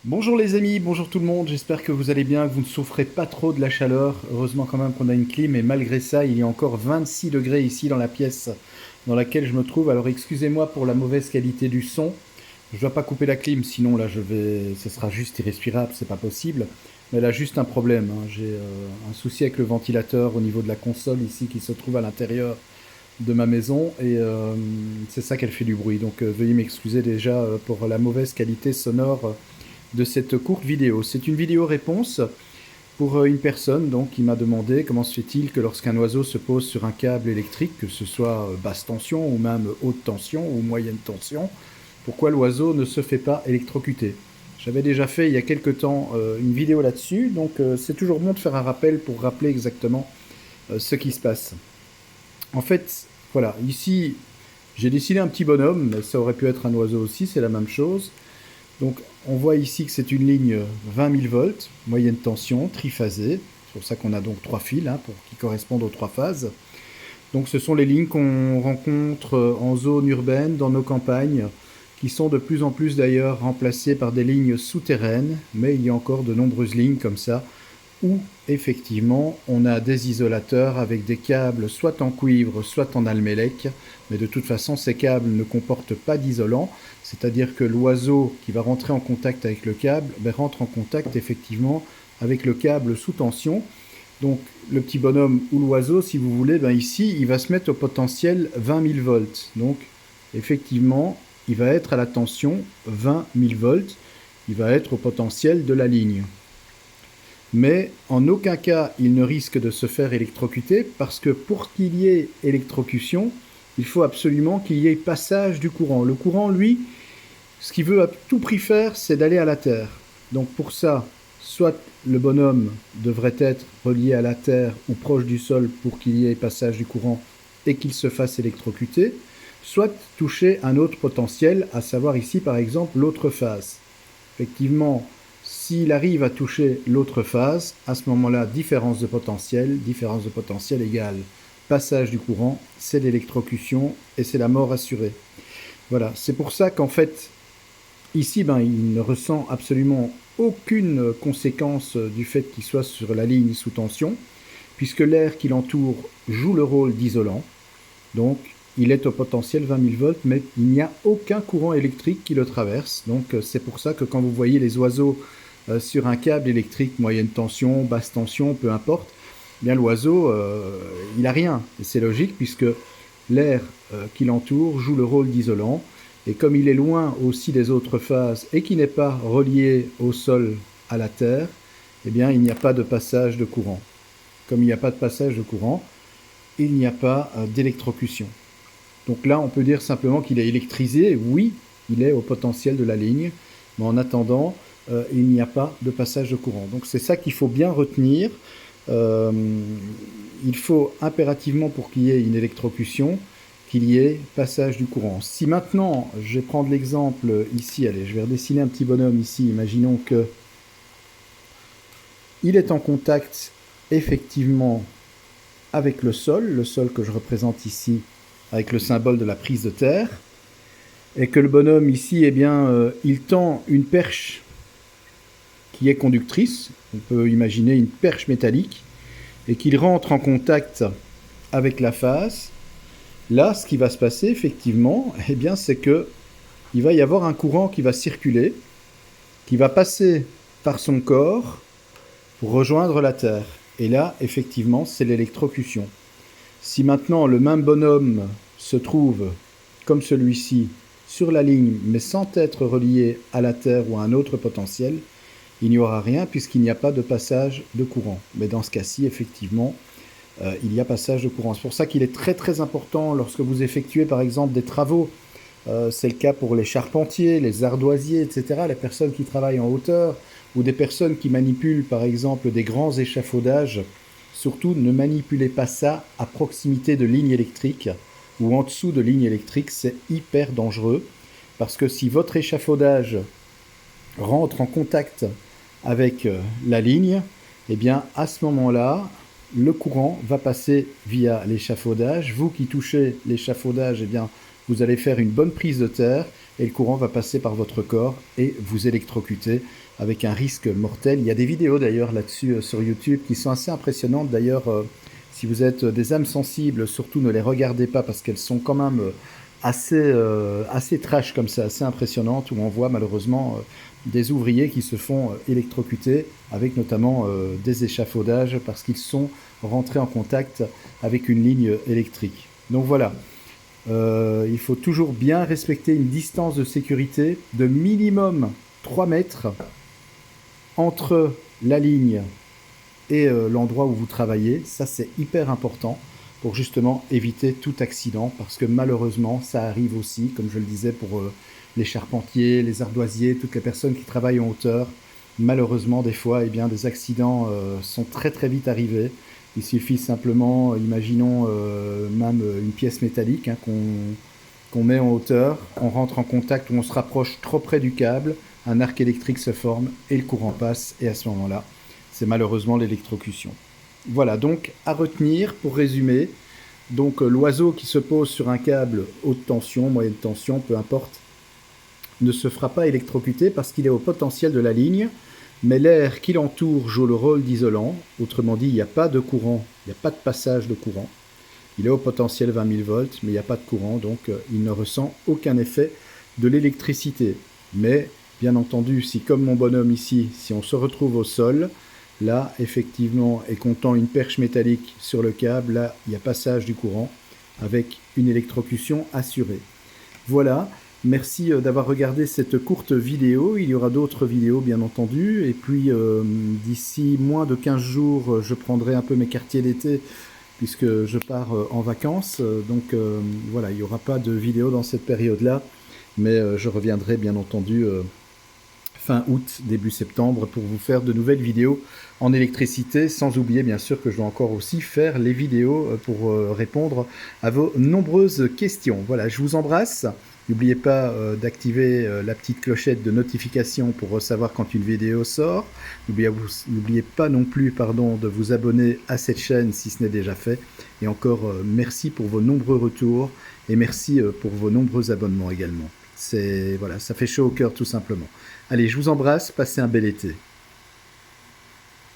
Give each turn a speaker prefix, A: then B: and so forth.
A: Bonjour les amis, bonjour tout le monde, j'espère que vous allez bien, que vous ne souffrez pas trop de la chaleur. Heureusement quand même qu'on a une clim et malgré ça, il y a encore 26 degrés ici dans la pièce dans laquelle je me trouve. Alors excusez-moi pour la mauvaise qualité du son. Je ne dois pas couper la clim, sinon là ce sera juste irrespirable, c'est pas possible. Mais elle a juste un problème, hein. J'ai un souci avec le ventilateur au niveau de la console ici qui se trouve à l'intérieur de ma maison et c'est ça qu'elle fait du bruit. Donc veuillez m'excuser déjà pour la mauvaise qualité sonore de cette courte vidéo. C'est une vidéo réponse pour une personne donc, qui m'a demandé comment se fait-il que lorsqu'un oiseau se pose sur un câble électrique, que ce soit basse tension ou même haute tension ou moyenne tension, pourquoi l'oiseau ne se fait pas électrocuter. J'avais déjà fait il y a quelques temps une vidéo là-dessus, donc c'est toujours bon de faire un rappel pour rappeler exactement ce qui se passe. En fait, voilà, ici j'ai dessiné un petit bonhomme, mais ça aurait pu être un oiseau aussi, c'est la même chose. Donc on voit ici que c'est une ligne 20 000 volts, moyenne tension, triphasée. C'est pour ça qu'on a donc trois fils qui correspondent aux trois phases. Donc ce sont les lignes qu'on rencontre en zone urbaine, dans nos campagnes, qui sont de plus en plus d'ailleurs remplacées par des lignes souterraines, mais il y a encore de nombreuses lignes comme ça, où effectivement on a des isolateurs avec des câbles soit en cuivre, soit en almélec, mais de toute façon ces câbles ne comportent pas d'isolant, c'est-à-dire que l'oiseau qui va rentrer en contact avec le câble rentre en contact effectivement avec le câble sous tension. Donc le petit bonhomme ou l'oiseau, si vous voulez, ici il va se mettre au potentiel 20 000 volts. Donc effectivement il va être à la tension 20 000 volts, il va être au potentiel de la ligne. Mais en aucun cas il ne risque de se faire électrocuter parce que pour qu'il y ait électrocution, il faut absolument qu'il y ait passage du courant. Le courant, lui, ce qu'il veut à tout prix faire, c'est d'aller à la Terre. Donc pour ça, soit le bonhomme devrait être relié à la Terre ou proche du sol pour qu'il y ait passage du courant et qu'il se fasse électrocuter, soit toucher un autre potentiel, à savoir ici par exemple l'autre phase. Effectivement, s'il arrive à toucher l'autre phase, à ce moment-là, différence de potentiel égale passage du courant, c'est l'électrocution et c'est la mort assurée. Voilà, c'est pour ça qu'en fait, ici, il ne ressent absolument aucune conséquence du fait qu'il soit sur la ligne sous tension, puisque l'air qui l'entoure joue le rôle d'isolant. Donc, il est au potentiel 20 000 volts, mais il n'y a aucun courant électrique qui le traverse. Donc, c'est pour ça que quand vous voyez les oiseaux sur un câble électrique, moyenne tension, basse tension, peu importe, eh bien l'oiseau, il n'a rien. Et c'est logique, puisque l'air qui l'entoure joue le rôle d'isolant. Et comme il est loin aussi des autres phases et qui n'est pas relié au sol, à la Terre, eh bien il n'y a pas de passage de courant. Comme il n'y a pas de passage de courant, il n'y a pas d'électrocution. Donc là, on peut dire simplement qu'il est électrisé. Oui, il est au potentiel de la ligne, mais en attendant, il n'y a pas de passage de courant. Donc c'est ça qu'il faut bien retenir. Euh, il faut impérativement, pour qu'il y ait une électrocution, qu'il y ait passage du courant. Si maintenant, je vais prendre l'exemple ici, allez, je vais redessiner un petit bonhomme ici, imaginons que il est en contact effectivement avec le sol que je représente ici avec le symbole de la prise de terre, et que le bonhomme ici, eh bien, il tend une perche qui est conductrice, on peut imaginer une perche métallique, et qu'il rentre en contact avec la face. Là, ce qui va se passer effectivement, eh bien, c'est que il va y avoir un courant qui va circuler, qui va passer par son corps pour rejoindre la Terre. Et là, effectivement, c'est l'électrocution. Si maintenant le même bonhomme se trouve, comme celui-ci, sur la ligne, mais sans être relié à la Terre ou à un autre potentiel, il n'y aura rien puisqu'il n'y a pas de passage de courant. Mais dans ce cas-ci, effectivement, il y a passage de courant. C'est pour ça qu'il est très très important lorsque vous effectuez par exemple des travaux. C'est le cas pour les charpentiers, les ardoisiers, etc., les personnes qui travaillent en hauteur, ou des personnes qui manipulent par exemple des grands échafaudages. Surtout, ne manipulez pas ça à proximité de lignes électriques ou en dessous de lignes électriques, c'est hyper dangereux. Parce que si votre échafaudage rentre en contact avec la ligne, eh bien à ce moment-là, le courant va passer via l'échafaudage. Vous qui touchez l'échafaudage, eh bien vous allez faire une bonne prise de terre et le courant va passer par votre corps et vous électrocuter avec un risque mortel. Il y a des vidéos d'ailleurs là-dessus sur YouTube qui sont assez impressionnantes. D'ailleurs, si vous êtes des âmes sensibles, surtout ne les regardez pas parce qu'elles sont quand même assez trash comme ça, assez impressionnantes, où on voit malheureusement des ouvriers qui se font électrocuter avec notamment des échafaudages parce qu'ils sont rentrés en contact avec une ligne électrique. Donc voilà, il faut toujours bien respecter une distance de sécurité de minimum 3 mètres entre la ligne et l'endroit où vous travaillez. Ça, c'est hyper important pour justement éviter tout accident, parce que malheureusement, ça arrive aussi, comme je le disais, pour les charpentiers, les ardoisiers, toutes les personnes qui travaillent en hauteur. Malheureusement, des fois, eh bien, des accidents sont très très vite arrivés. Il suffit simplement, imaginons même une pièce métallique hein, qu'on met en hauteur, on rentre en contact ou on se rapproche trop près du câble, un arc électrique se forme et le courant passe, et à ce moment-là, c'est malheureusement l'électrocution. Voilà, donc à retenir pour résumer, donc l'oiseau qui se pose sur un câble haute tension, moyenne tension, peu importe, ne se fera pas électrocuter parce qu'il est au potentiel de la ligne, mais l'air qui l'entoure joue le rôle d'isolant, autrement dit, il n'y a pas de courant, il n'y a pas de passage de courant. Il est au potentiel 20 000 volts, mais il n'y a pas de courant, donc il ne ressent aucun effet de l'électricité. Mais, bien entendu, si comme mon bonhomme ici, si on se retrouve au sol, là, effectivement, et comptant une perche métallique sur le câble, là, il y a passage du courant avec une électrocution assurée. Voilà, merci d'avoir regardé cette courte vidéo. Il y aura d'autres vidéos, bien entendu. Et puis, d'ici moins de 15 jours, je prendrai un peu mes quartiers d'été puisque je pars en vacances. Donc, voilà, il n'y aura pas de vidéo dans cette période-là. Mais je reviendrai, bien entendu, fin août, début septembre, pour vous faire de nouvelles vidéos en électricité, sans oublier bien sûr que je dois encore aussi faire les vidéos pour répondre à vos nombreuses questions. Voilà, je vous embrasse. N'oubliez pas d'activer la petite clochette de notification pour savoir quand une vidéo sort. N'oubliez pas non plus de vous abonner à cette chaîne si ce n'est déjà fait. Et encore merci pour vos nombreux retours et merci pour vos nombreux abonnements également. Voilà, ça fait chaud au cœur tout simplement. Allez, je vous embrasse, passez un bel été.